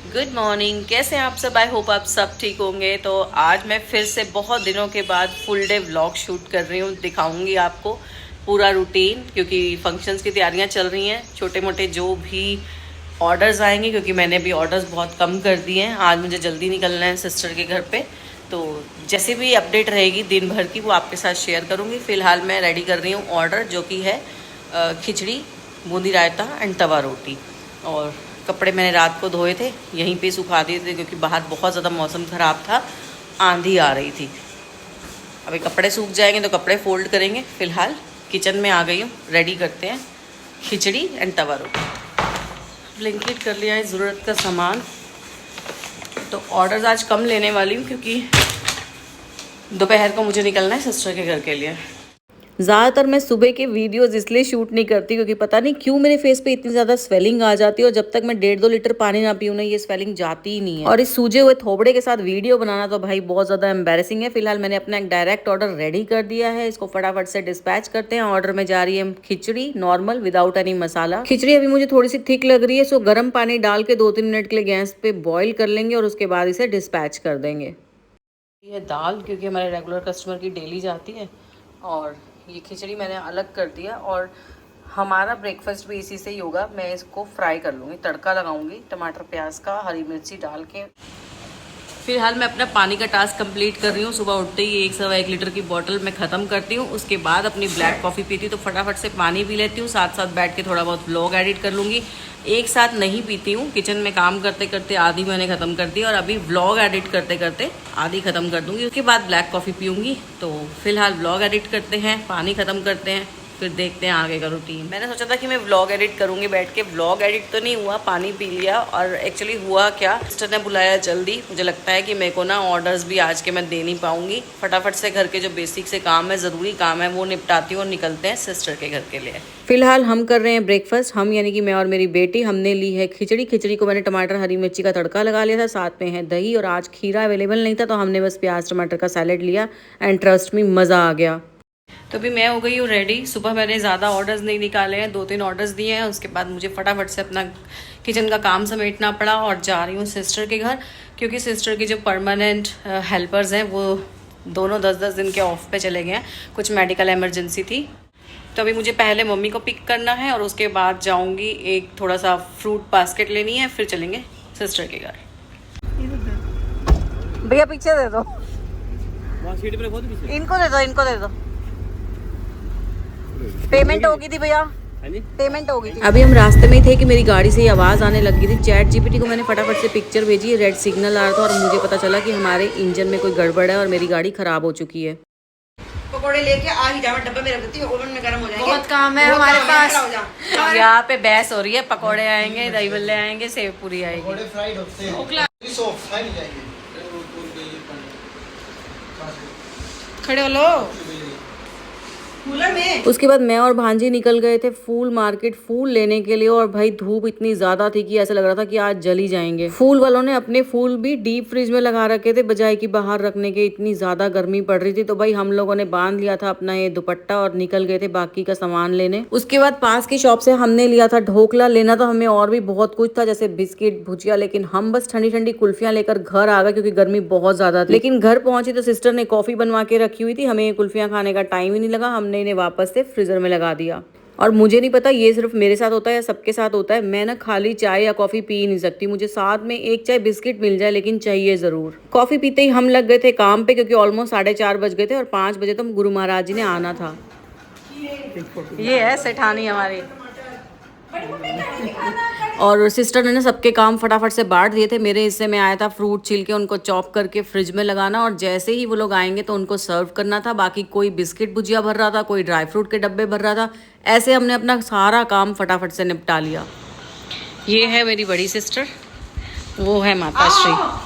Good morning. कैसे हैं आप सब? आई होप आप सब ठीक होंगे। तो आज मैं फिर से बहुत दिनों के बाद फुल डे व्लॉग शूट कर रही हूँ। दिखाऊंगी आपको पूरा रूटीन, क्योंकि फंक्शंस की तैयारियां चल रही हैं। छोटे मोटे जो भी ऑर्डर्स आएंगे, क्योंकि मैंने भी ऑर्डर्स बहुत कम कर दिए हैं। आज मुझे जल्दी निकलना है सिस्टर के घर पे, तो जैसे भी अपडेट रहेगी दिन भर की वो आपके साथ शेयर करूँगी। फ़िलहाल मैं रेडी कर रही हूँ ऑर्डर, जो कि है खिचड़ी, बूंदी रायता एंड तवा रोटी। और कपड़े मैंने रात को धोए थे, यहीं पे सुखा दिए थे, क्योंकि बाहर बहुत ज़्यादा मौसम ख़राब था, आंधी आ रही थी। अभी कपड़े सूख जाएंगे तो कपड़े फोल्ड करेंगे। फ़िलहाल किचन में आ गई हूँ, रेडी करते हैं खिचड़ी एंड तवा रोटी। ब्लिंकिट कर लिया है ज़रूरत का सामान। तो ऑर्डर्स आज कम लेने वाली हूँ, क्योंकि दोपहर को मुझे निकलना है सिस्टर के घर के लिए। ज़्यादातर मैं सुबह के वीडियोस इसलिए शूट नहीं करती, क्योंकि पता नहीं क्यों मेरे फेस पे इतनी ज़्यादा स्वेलिंग आ जाती है, और जब तक मैं 1.5-2 लीटर पानी ना पीऊँ ना, ये स्वेलिंग जाती ही नहीं है। और इस सूजे हुए थोबड़े के साथ वीडियो बनाना तो भाई बहुत ज़्यादा एम्बेरसिंग है। फिलहाल मैंने अपना एक डायरेक्ट ऑर्डर रेडी कर दिया है, इसको फटाफट से डिस्पैच करते हैं। ऑर्डर में जा रही है खिचड़ी, नॉर्मल विदाउट एनी मसाला। खिचड़ी अभी मुझे थोड़ी सी थिक लग रही है, सो गर्म पानी डाल के 2-3 मिनट के लिए गैस पे बॉईल कर लेंगे, और उसके बाद इसे डिस्पैच कर देंगे। ये दाल क्योंकि हमारे रेगुलर कस्टमर की डेली जाती है, और ये खिचड़ी मैंने अलग कर दिया। और हमारा ब्रेकफास्ट भी इसी से ही होगा। मैं इसको फ्राई कर लूँगी, तड़का लगाऊंगी टमाटर प्याज का, हरी मिर्ची डाल के। फिलहाल मैं अपना पानी का टास्क कंप्लीट कर रही हूँ। सुबह उठते ही 1-1.25 लीटर की बोतल मैं ख़त्म करती हूँ। उसके बाद अपनी ब्लैक कॉफ़ी पीती हूँ, तो फटाफट से पानी पी लेती हूँ। साथ साथ बैठ के थोड़ा बहुत व्लॉग एडिट कर लूँगी। एक साथ नहीं पीती हूँ, किचन में काम करते करते आधी मैंने ख़त्म कर दी, और अभी व्लॉग एडिट करते करते आधी ख़त्म कर दूँगी। उसके बाद ब्लैक कॉफ़ी पीऊँगी। तो फिलहाल व्लॉग एडिट करते हैं, पानी ख़त्म करते हैं, फिर देखते हैं आगे का रूटीन। मैंने सोचा था कि मैं व्लॉग एडिट करूंगी बैठ के। व्लॉग एडिट तो नहीं हुआ, पानी पी लिया। और एक्चुअली हुआ क्या, सिस्टर ने बुलाया जल्दी। मुझे लगता है कि मेरे को ना ऑर्डर्स भी आज के मैं दे नहीं पाऊंगी। फटाफट से घर के जो बेसिक से काम है, ज़रूरी काम है, वो निपटाती हूँ और निकलते हैं सिस्टर के घर के लिए। फिलहाल हम कर रहे हैं ब्रेकफास्ट। हम यानी कि मैं और मेरी बेटी, हमने ली है खिचड़ी। खिचड़ी को मैंने टमाटर हरी मिर्ची का तड़का लगा लिया था, साथ में है दही। और आज खीरा अवेलेबल नहीं था, तो हमने बस प्याज टमाटर का सैलेड लिया, एंड ट्रस्ट मी मज़ा आ गया। तो अभी मैं हो गई हूँ रेडी। सुबह मैंने ज़्यादा ऑर्डर्स नहीं निकाले हैं, 2-3 ऑर्डर्स दिए हैं। उसके बाद मुझे फटाफट से अपना किचन का काम समेटना पड़ा, और जा रही हूँ सिस्टर के घर, क्योंकि सिस्टर के जो परमानेंट हेल्पर्स हैं वो दोनों 10-10 दिन के ऑफ पे चले गए हैं। कुछ मेडिकल इमरजेंसी थी। तो अभी मुझे पहले मम्मी को पिक करना है, और उसके बाद जाऊँगी, एक थोड़ा सा फ्रूट बास्केट लेनी है, फिर चलेंगे सिस्टर के घर। भैया पीछे दे दो, इनको दे दो, इनको दे दो। पेमेंट होगी थी भैया, पेमेंट होगी थी। अभी हम रास्ते में ही थे कि मेरी गाड़ी से ही आवाज़ आने लगी थी। चैट जीपीटी को मैंने फटाफट से पिक्चर भेजी, रेड सिग्नल आ रहा था, और मुझे पता चला कि हमारे इंजन में कोई गड़बड़ है और मेरी गाड़ी खराब हो चुकी है। पकोड़े लेके आ ही जाओ, डब्बे में रख देती हूँ, ओवन में गर्म हो जाएंगे। बहुत काम है हमारे पास। यहाँ पे बहस हो रही है। पकोड़े आएंगे, दही बल्ले आएंगे, सेव पूरी आएगी। फ्राइड होते हैं, सॉफ्ट फ्राई नहीं जाएंगे। खड़े हो लो। उसके बाद मैं और भांजी निकल गए थे फूल मार्केट फूल लेने के लिए, और भाई धूप इतनी ज्यादा थी कि ऐसा लग रहा था कि आज जल ही जाएंगे। फूल वालों ने अपने फूल भी डीप फ्रिज में लगा रखे थे, बजाय कि बाहर रखने के। इतनी ज्यादा गर्मी पड़ रही थी, तो भाई हम लोगों ने बांध लिया था अपना ये दुपट्टा और निकल गए थे बाकी का सामान लेने। उसके बाद पास की शॉप से हमने लिया था ढोकला। लेना तो हमें और भी बहुत कुछ था, जैसे बिस्किट, भुजिया, लेकिन हम बस ठंडी ठंडी कुल्फियां लेकर घर आ गए, क्योंकि गर्मी बहुत ज्यादा थी। लेकिन घर पहुंची तो सिस्टर ने कॉफी बनवा के रखी हुई थी, हमें कुल्फियां खाने का टाइम ही नहीं लगा। हमने इन्हें वापस से फ्रीजर में लगा दिया। और मुझे नहीं पता ये सिर्फ मेरे साथ होता है या सबके साथ होता है, मैं ना खाली चाय या कॉफी पी नहीं सकती। मुझे साथ में एक चाय बिस्किट मिल जाए, लेकिन चाहिए जरूर। कॉफी पीते ही हम लग गए थे काम पे, क्योंकि ऑलमोस्ट 4:30 बज गए थे, और 5 बजे तो गुरु महाराज जी ने आना था। ये है सेठानी हमारी। और सिस्टर ने ना सबके काम फटाफट से बांट दिए थे। मेरे हिस्से में आया था फ्रूट छील के उनको चॉप करके फ्रिज में लगाना, और जैसे ही वो लोग आएंगे तो उनको सर्व करना था। बाकी कोई बिस्किट भुजिया भर रहा था, कोई ड्राई फ्रूट के डब्बे भर रहा था। ऐसे हमने अपना सारा काम फटाफट से निपटा लिया। ये है मेरी बड़ी सिस्टर, वो है माता श्री।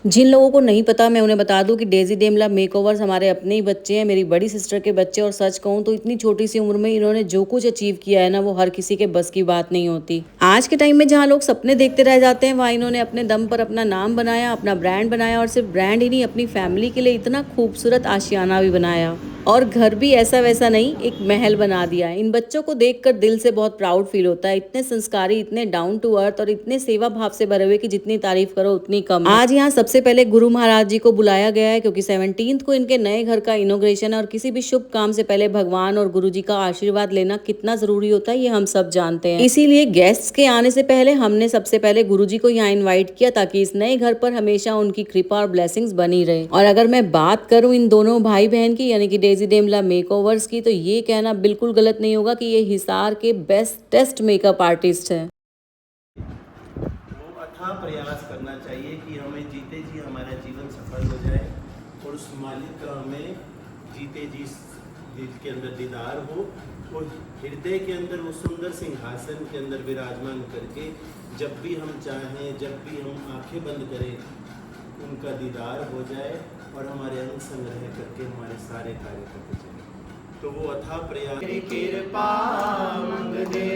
जिन लोगों को नहीं पता, मैं उन्हें बता दूं कि डेजी डेमला मेकओवर्स हमारे अपने ही बच्चे हैं, मेरी बड़ी सिस्टर के बच्चे। और सच कहूं तो इतनी छोटी सी उम्र में इन्होंने जो कुछ अचीव किया है ना, वो हर किसी के बस की बात नहीं होती। आज के टाइम में जहां लोग सपने देखते रह जाते हैं, वहाँ इन्होंने अपने दम पर अपना नाम बनाया, अपना ब्रांड बनाया, और सिर्फ ब्रांड ही नहीं, अपनी फैमिली के लिए इतना खूबसूरत आशियाना भी बनाया। और घर भी ऐसा वैसा नहीं, एक महल बना दिया है। इन बच्चों को देखकर दिल से बहुत प्राउड फील होता है। इतने संस्कारी, इतने डाउन टू अर्थ और इतने सेवा भाव से भरे हुए कि जितनी तारीफ करो उतनी कम है। आज यहाँ सबसे पहले गुरु महाराज जी को बुलाया गया है क्योंकि 17 को इनके नए घर का इनॉग्रेशन है और किसी भी शुभ काम से पहले भगवान और गुरु जी का आशीर्वाद लेना कितना जरूरी होता है ये हम सब जानते हैं। इसीलिए गेस्ट्स के आने से पहले हमने सबसे पहले गुरु जी को यहाँ इन्वाइट किया ताकि इस नए घर पर हमेशा उनकी कृपा और ब्लेसिंग्स बनी रहे। और अगर मैं बात करूँ इन दोनों भाई बहन की यानी कि डेजी डेमला मेकओवर्स की, तो ये कहना बिल्कुल गलत नहीं होगा कि ये हिसार के बेस्टेस्ट मेकअप आर्टिस्ट हैं। वो अथाह प्रयास करना चाहिए कि हमें जीते जी हमारा जीवन सफल हो जाए और उस मालिक का हमें जीते जी दिल के अंदर दीदार हो और हृदय के अंदर वो सुंदर सिंहासन के अंदर विराजमान करके जब भी हम चाहें, जब भी हम आंखें बंद करें, उनका दीदार हो जाए और हमारे अंग संग्रह करके हमारे सारे कार्य करते चले। तो वो अथाह प्रयास कृपा मंग दे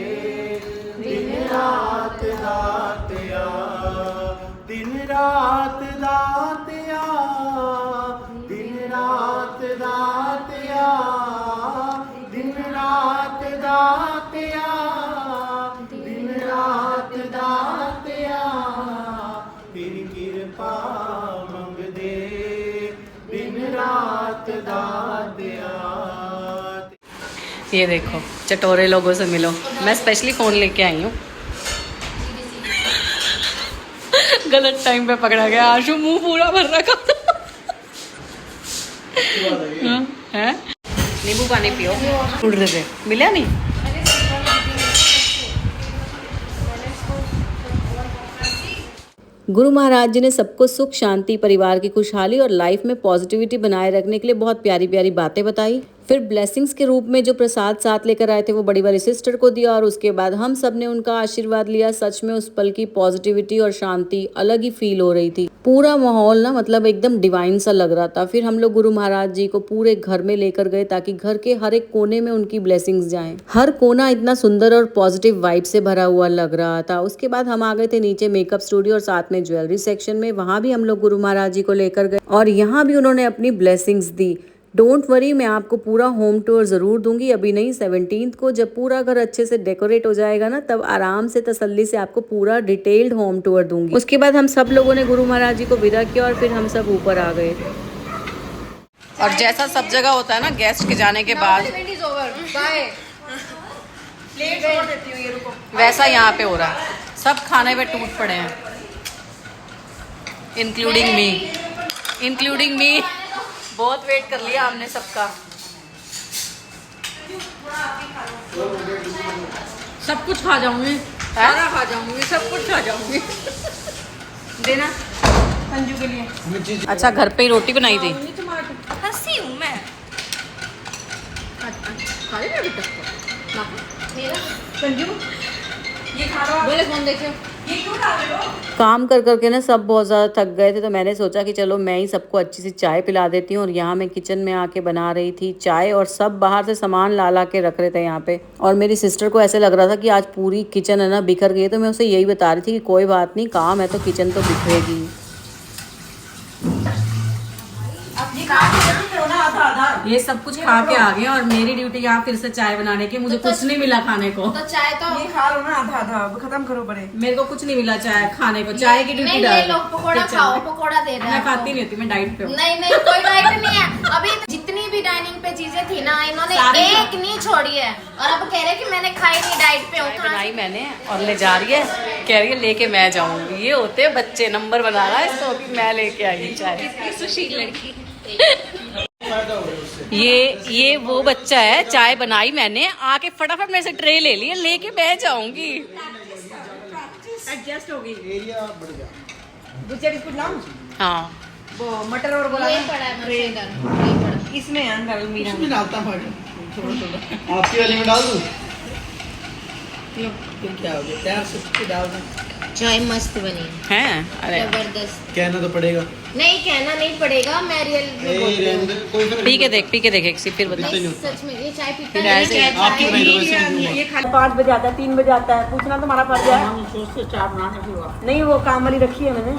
दिन रात दातिया, दिन रात दातिया, दिन रात दातिया, दिन रात दातिया, दिन रात दातिया, तेरी कृपा मंग दे दिन रात दातिया। ये देखो चटोरे लोगों से मिलो, मैं स्पेशली फोन लेके आई हूँ। गलत टाइम पे पकड़ा गया, आशु मुंह पूरा भर रखा है। नींबू पानी पियो। उड़ रहे थे, मिला नहीं। गुरु महाराज जी ने सबको सुख शांति, परिवार की खुशहाली और लाइफ में पॉजिटिविटी बनाए रखने के लिए बहुत प्यारी प्यारी बातें बताई। फिर ब्लेसिंग्स के रूप में जो प्रसाद साथ लेकर आए थे वो बड़ी वाली सिस्टर को दिया और उसके बाद हम सब ने उनका आशीर्वाद लिया। सच में उस पल की पॉजिटिविटी और शांति अलग ही फील हो रही थी। पूरा माहौल ना मतलब एकदम डिवाइन सा लग रहा था। फिर हम लोग गुरु महाराज जी को पूरे घर में लेकर गए ताकि घर के हर एक कोने में उनकी ब्लेसिंग्स जाएं। हर कोना इतना सुंदर और पॉजिटिव वाइब से भरा हुआ लग रहा था। उसके बाद हम आ गए थे नीचे मेकअप स्टूडियो और साथ में ज्वेलरी सेक्शन में। वहां भी हम लोग गुरु महाराज जी को लेकर गए और यहाँ भी उन्होंने अपनी ब्लेसिंग्स दी। डोंट वरी, मैं आपको पूरा होम टूर जरूर दूंगी। अभी नहीं, 17 को जब पूरा घर अच्छे से डेकोरेट हो जाएगा ना, तब आराम से तसल्ली से आपको पूरा डिटेल्ड होम टूर दूंगी। उसके बाद हम सब लोगों ने गुरु महाराज जी को विदा किया और फिर हम सब ऊपर आ गए। और जैसा सब जगह होता है ना गेस्ट के जाने के बाद, वैसा यहाँ पे हो रहा है। सब खाने पे टूट पड़े हैं, इंक्लूडिंग मी। बहुत वेट कर लिया हमने सबका। सब कुछ खा जाऊंगी, सारा खा जाऊंगी, सब कुछ खा जाऊंगी। देना संजू के लिए। अच्छा, घर पे ही रोटी बनाई थी। हंसी हूँ मैं। संजू ये खा रहा बोले फोन देखियो। ये क्यों खा रहे हो? काम कर करके ना सब बहुत ज़्यादा थक गए थे, तो मैंने सोचा कि चलो मैं ही सबको अच्छी सी चाय पिला देती हूँ। और यहाँ मैं किचन में आके बना रही थी चाय और सब बाहर से सामान ला के रख रहे थे यहाँ पे। और मेरी सिस्टर को ऐसे लग रहा था कि आज पूरी किचन है ना बिखर गई है, तो मैं उसे यही बता रही थी कि कोई बात नहीं, काम है तो किचन तो बिखरेगी। ये सब कुछ खा के आ गए और मेरी ड्यूटी यहाँ फिर से चाय बनाने की। मुझे कुछ नहीं मिला खाने को। तो चाय तो ये खा लो ना आधा आधा, अब खत्म करो बड़े। मेरे को कुछ नहीं मिला चाय खाने को। चाय की ड्यूटी नहीं, ये लोग पकोड़ा खाओ, पकोड़ा दे रहे हैं। मैं खाती नहीं होती, मैं डाइट पे हूँ। नहीं कोई डाइट नहीं है। अभी जितनी भी डाइनिंग पे चीजें थी ना, इन्होंने एक नहीं छोड़ी है और अब कह रहे कि मैंने खाई नहीं, डाइट पे हूँ। बनाई मैंने और ले जा रही है, कह रही है लेके मैं जाऊंगी। ये होते हैं बच्चे, नंबर बना रहा है तो अभी मैं लेके आई चाय। सुशील लड़की। ये वो बच्चा है, चाय बनाई मैंने, आके फटाफट मेरे से ट्रे ले ली, लेके मैं जाऊंगी। एडजस्ट होगी, एरिया बढ़ गया। गुच्चे बिस्कुट लाऊं? हाँ, वो मटर और बोला ये पड़ा है मेरे इधर, ये पड़ा। इसमें अंदर मीरा इसमें डालता हूँ थोड़ा। आपकी वाली में डाल दूँ? फिर क्या हो गया, तैयार से डाल दूँ। चाय मस्त बनी है। अरे जबरदस्त। कहना तो पड़ेगा। नहीं कहना नहीं पड़ेगा, मैं रियल पी के देख फिर बता। सच में ये चाय पीता फिर ऐसे है। ये 5 बजे आता है, 3 बजे आता है, पूछना तुम्हारा फर्ज है। हम सोचते चाय बनाने की नहीं, वो काम वाली रखी है मैंने,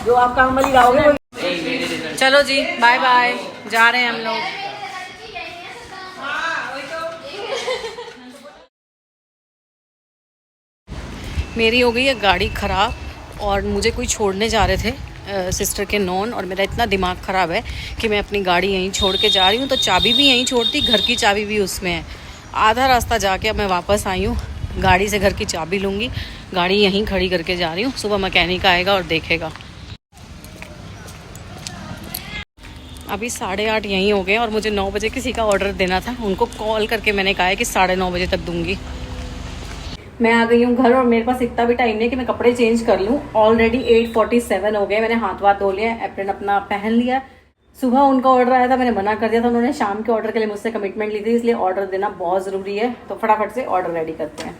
जो आप काम वाली लाओगे। चलो जी, बाय बाय, जा रहे हैं हम लोग। मेरी हो गई है गाड़ी ख़राब और मुझे कोई छोड़ने जा रहे थे सिस्टर के नॉन, और मेरा इतना दिमाग ख़राब है कि मैं अपनी गाड़ी यहीं छोड़ के जा रही हूँ। तो चाबी भी यहीं छोड़ती, घर की चाबी भी उसमें है। आधा रास्ता जाके अब मैं वापस आई हूँ, गाड़ी से घर की चाबी लूँगी, गाड़ी यहीं खड़ी करके जा रही हूँ। सुबह मैकेनिक आएगा और देखेगा। अभी 8:30 यहीं हो गए और मुझे 9 बजे किसी का ऑर्डर देना था। उनको कॉल करके मैंने कहा है कि 9:30 बजे तक दूंगी। मैं आ गई हूँ घर और मेरे पास इतना भी टाइम नहीं है कि मैं कपड़े चेंज कर लूँ। ऑलरेडी 8:47 हो गए। मैंने हाथ धो लिया, एप्रन अपना पहन लिया। सुबह उनका ऑर्डर आया था, मैंने मना कर दिया था। उन्होंने शाम के ऑर्डर के लिए मुझसे कमिटमेंट ली थी, इसलिए ऑर्डर देना बहुत ज़रूरी है। तो फटाफट से ऑर्डर रेडी करते हैं।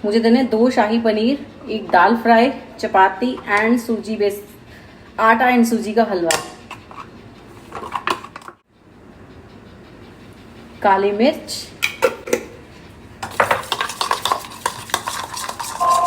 मुझे देने 2 शाही पनीर, 1 दाल फ्राई, चपाती एंड सूजी बेस आटा एंड सूजी का हलवा, काली मिर्च।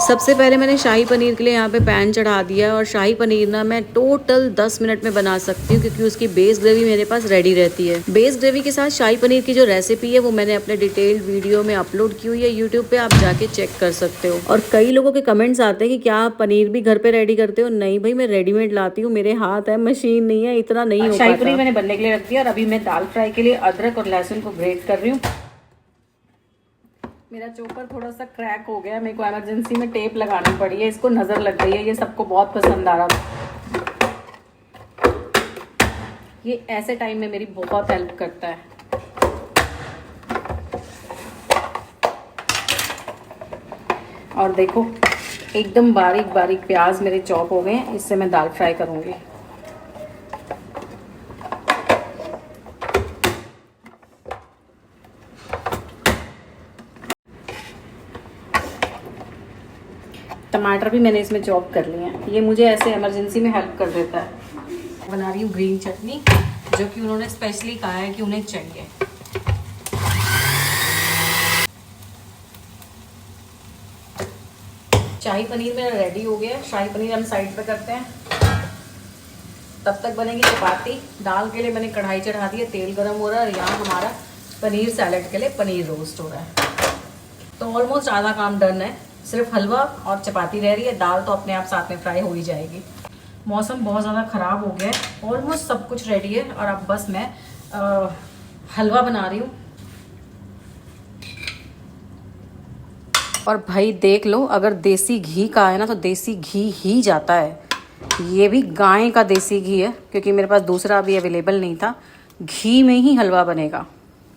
सबसे पहले मैंने शाही पनीर के लिए यहाँ पे पैन चढ़ा दिया। और शाही पनीर ना मैं टोटल 10 मिनट में बना सकती हूँ, क्योंकि उसकी बेस ग्रेवी मेरे पास रेडी रहती है। बेस ग्रेवी के साथ शाही पनीर की जो रेसिपी है वो मैंने अपने डिटेल्ड वीडियो में अपलोड की हुई है यूट्यूब पे, आप जाके चेक कर सकते हो। और कई लोगों के कमेंट्स आते हैं कि क्या आप पनीर भी घर पे रेडी करते हो? नहीं भाई, मैं रेडीमेड लाती हूँ, मेरे हाथ है, मशीन नहीं है, इतना नहीं हो पाता। शाही पनीर मैंने बनने के लिए रख दिया और अभी मैं दाल फ्राई के लिए अदरक और लहसुन को ग्रेट कर रही हूँ। मेरा चॉपर थोड़ा सा क्रैक हो गया, मेरे को इमरजेंसी में टेप लगानी पड़ी है, इसको नज़र लग गई है। ये सबको बहुत पसंद आ रहा था। ये ऐसे टाइम में मेरी बहुत हेल्प करता है। और देखो एकदम बारीक बारीक प्याज मेरे चॉप हो गए हैं। इससे मैं दाल फ्राई करूँगी। टमाटर भी मैंने इसमें चॉप कर लिए हैं। ये मुझे ऐसे इमरजेंसी में हेल्प कर देता है। बना रही हूँ ग्रीन चटनी, जो कि उन्होंने स्पेशली कहा है कि उन्हें चाहिए। शाही पनीर मेरा रेडी हो गया। शाही पनीर हम साइड पे करते हैं, तब तक बनेगी चपाती। दाल के लिए मैंने कढ़ाई चढ़ा दी है, तेल गर्म हो रहा है। यहाँ हमारा पनीर सैलेड के लिए पनीर रोस्ट हो रहा है। तो ऑलमोस्ट आधा काम डन है, सिर्फ हलवा और चपाती रह रही है। दाल तो अपने आप साथ में फ्राई हो ही जाएगी। मौसम बहुत ज़्यादा ख़राब हो गया है, ऑलमोस्ट सब कुछ रेडी है और अब बस मैं हलवा बना रही हूँ। और भाई देख लो, अगर देसी घी का है ना तो देसी घी ही जाता है। ये भी गाय का देसी घी है, क्योंकि मेरे पास दूसरा अभी अवेलेबल नहीं था। घी में ही हलवा बनेगा।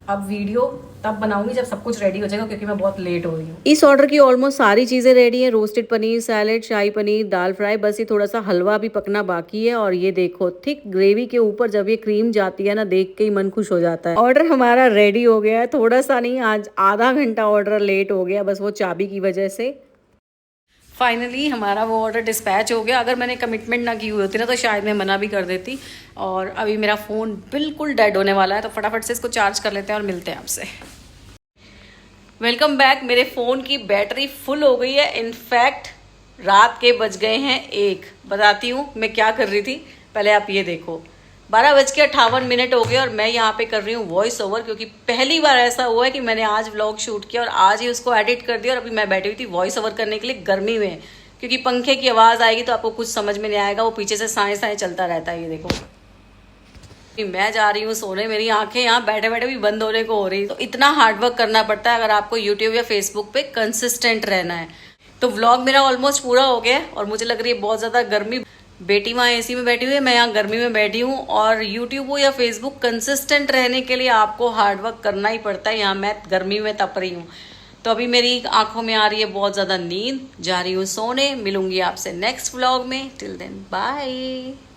अब वीडियो तब बनाऊंगी जब सब कुछ रेडी हो जाएगा, क्योंकि मैं बहुत लेट हो रही हूँ। इस ऑर्डर की ऑलमोस्ट सारी चीज़ें रेडी हैं। रोस्टेड पनीर, सैलेड, शाही पनीर, दाल फ्राई। बस ये थोड़ा सा हलवा भी पकना बाकी है। और ये देखो थिक ग्रेवी के ऊपर जब ये क्रीम जाती है ना, देख के ही मन खुश हो जाता है। ऑर्डर हमारा रेडी हो गया है। थोड़ा सा नहीं, आज आधा घंटा ऑर्डर लेट हो गया, बस वो चाबी की वजह से। फाइनली हमारा वो ऑर्डर डिस्पैच हो गया। अगर मैंने कमिटमेंट ना की हुई होती ना तो शायद मैं मना भी कर देती। और अभी मेरा फ़ोन बिल्कुल डेड होने वाला है, तो फटाफट से इसको चार्ज कर लेते हैं और मिलते हैं आपसे। Welcome back. मेरे फ़ोन की बैटरी फुल हो गई है। इनफैक्ट रात के बज गए हैं 1। बताती हूँ मैं क्या कर रही थी, पहले आप ये देखो। 12:58 हो गए और मैं यहाँ पे कर रही हूँ वॉइस ओवर, क्योंकि पहली बार ऐसा हुआ है कि मैंने आज व्लॉग शूट किया और आज ही उसको एडिट कर दिया। और अभी मैं बैठी हुई थी वॉइस ओवर करने के लिए गर्मी में, क्योंकि पंखे की आवाज़ आएगी तो आपको कुछ समझ में नहीं आएगा। वो पीछे से साए साए चलता रहता है। ये देखो मैं जा रही हूँ सोने, मेरी आंखें यहाँ बैठे बैठे भी बंद होने को हो रही। तो इतना हार्डवर्क करना पड़ता है अगर आपको यूट्यूब या फेसबुक पे कंसिस्टेंट रहना है। तो व्लॉग मेरा ऑलमोस्ट पूरा हो गया और मुझे लग रही है बहुत ज़्यादा गर्मी। बेटी वहाँ एसी में बैठी हुई है, मैं यहाँ गर्मी में बैठी हूँ। और यूट्यूब हो या फेसबुक, कंसिस्टेंट रहने के लिए आपको हार्डवर्क करना ही पड़ता है। यहाँ मैं गर्मी में तप रही हूँ। तो अभी मेरी आंखों में आ रही है बहुत ज़्यादा नींद, जा रही हूँ सोने। मिलूंगी आपसे नेक्स्ट व्लॉग में। Till then bye.